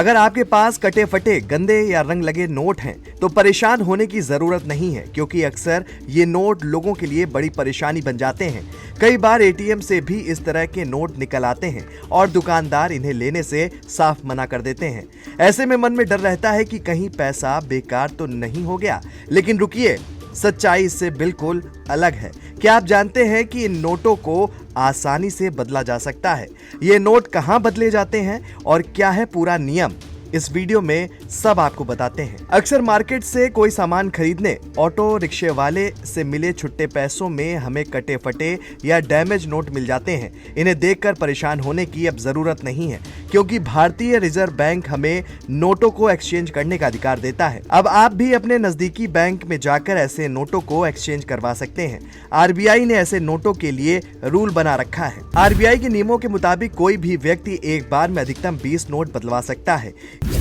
अगर आपके पास कटे फटे गंदे या रंग लगे नोट हैं तो परेशान होने की जरूरत नहीं है, क्योंकि अक्सर ये नोट लोगों के लिए बड़ी परेशानी बन जाते हैं। कई बार एटीएम से भी इस तरह के नोट निकल आते हैं और दुकानदार इन्हें लेने से साफ मना कर देते हैं। ऐसे में मन में डर रहता है कि कहीं पैसा बेकार तो नहीं हो गया। लेकिन रुकिए, सच्चाई इससे बिल्कुल अलग है। क्या आप जानते हैं कि इन नोटों को आसानी से बदला जा सकता है? ये नोट कहां बदले जाते हैं और क्या है पूरा नियम, इस वीडियो में सब आपको बताते हैं। अक्सर मार्केट से कोई सामान खरीदने ऑटो रिक्शे वाले से मिले छुट्टे पैसों में हमें कटे फटे या डैमेज नोट मिल जाते हैं। इन्हें देखकर परेशान होने की अब जरूरत नहीं है, क्योंकि भारतीय रिजर्व बैंक हमें नोटों को एक्सचेंज करने का अधिकार देता है। अब आप भी अपने नजदीकी बैंक में जाकर ऐसे नोटों को एक्सचेंज करवा सकते हैं। आरबीआई ने ऐसे नोटों के लिए रूल बना रखा है। आरबीआई के नियमों के मुताबिक कोई भी व्यक्ति एक बार में अधिकतम 20 नोट बदलवा सकता है।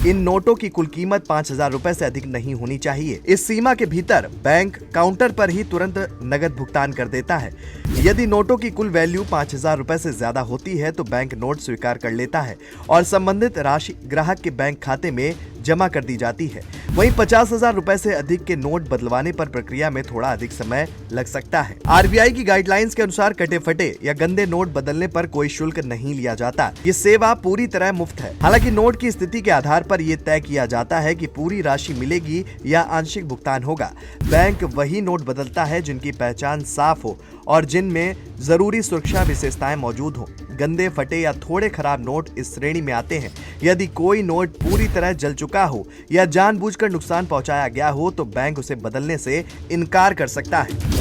इन नोटों की कुल कीमत 5,000 रुपए से अधिक नहीं होनी चाहिए। इस सीमा के भीतर बैंक काउंटर पर ही तुरंत नगद भुगतान कर देता है। यदि नोटों की कुल वैल्यू 5,000 रुपए से ज्यादा होती है तो बैंक नोट स्वीकार कर लेता है और संबंधित राशि ग्राहक के बैंक खाते में जमा कर दी जाती है। वहीं 50,000 रुपए से अधिक के नोट बदलवाने पर प्रक्रिया में थोड़ा अधिक समय लग सकता है। आरबीआई की गाइडलाइंस के अनुसार कटे फटे या गंदे नोट बदलने पर कोई शुल्क नहीं लिया जाता। ये सेवा पूरी तरह मुफ्त है। हालांकि नोट की स्थिति के आधार पर यह तय किया जाता है कि पूरी राशि मिलेगी या आंशिक भुगतान होगा। बैंक वही नोट बदलता है जिनकी पहचान साफ हो और जिनमें जरूरी सुरक्षा विशेषताएं मौजूद हों। गंदे फटे या थोड़े खराब नोट इस श्रेणी में आते हैं। यदि कोई नोट पूरी तरह जल चुका हो या जानबूझकर नुकसान पहुंचाया गया हो तो बैंक उसे बदलने से इनकार कर सकता है।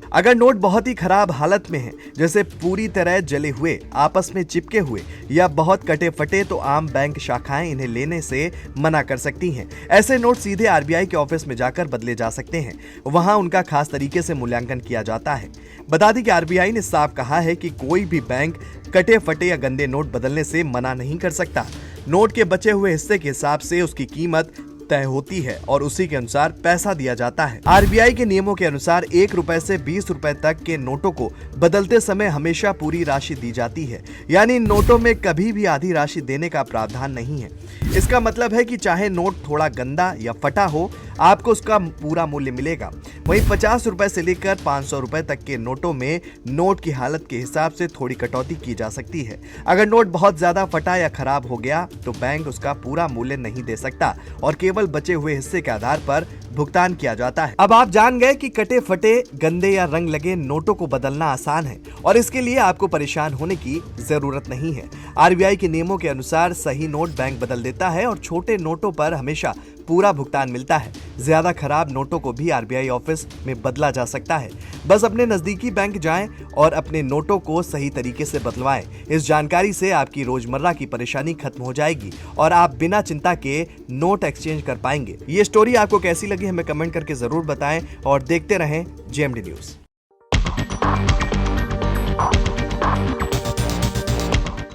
अगर नोट बहुत ही खराब हालत में है, जैसे पूरी तरह जले हुए, आपस में चिपके हुए या बहुत कटे फटे, तो आम बैंक शाखाएं इन्हें लेने से मना कर सकती हैं। ऐसे नोट सीधे आरबीआई के ऑफिस में जाकर बदले जा सकते हैं। वहां उनका खास तरीके से मूल्यांकन किया जाता है। बता दें कि आरबीआई ने साफ कहा है कि कोई भी बैंक कटे फटे या गंदे नोट बदलने से मना नहीं कर सकता। नोट के बचे हुए हिस्से के हिसाब से उसकी कीमत तय होती है और उसी के अनुसार पैसा दिया जाता है। आरबीआई के नियमों के अनुसार 1 रुपए से 20 रुपए तक के नोटों को बदलते समय हमेशा पूरी राशि दी जाती है, यानी इन नोटों में कभी भी आधी राशि देने का प्रावधान नहीं है। इसका मतलब है कि चाहे नोट थोड़ा गंदा या फटा हो, आपको उसका पूरा मूल्य मिलेगा। वहीं 50 रुपए से लेकर 500 रुपए तक के नोटों में नोट की हालत के हिसाब से थोड़ी कटौती की जा सकती है। अगर नोट बहुत ज्यादा फटा या खराब हो गया तो बैंक उसका पूरा मूल्य नहीं दे सकता और केवल बचे हुए हिस्से के आधार पर भुगतान किया जाता है। अब आप जान गए कि कटे फटे, गंदे या रंग लगे नोटों को बदलना आसान है और इसके लिए आपको परेशान होने की जरूरत नहीं है। आरबीआई के नियमों के अनुसार सही नोट बैंक बदल देता है और छोटे नोटों पर हमेशा पूरा भुगतान मिलता है। ज्यादा खराब नोटों को भी आरबीआई ऑफिस में बदला जा सकता है। बस अपने नजदीकी बैंक जाएं और अपने नोटों को सही तरीके से बदलवाएं। इस जानकारी से आपकी रोजमर्रा की परेशानी खत्म हो जाएगी और आप बिना चिंता के नोट एक्सचेंज कर पाएंगे। ये स्टोरी आपको कैसी लगी हमें कमेंट करके जरूर बताएं और देखते रहें जेएमडी न्यूज़।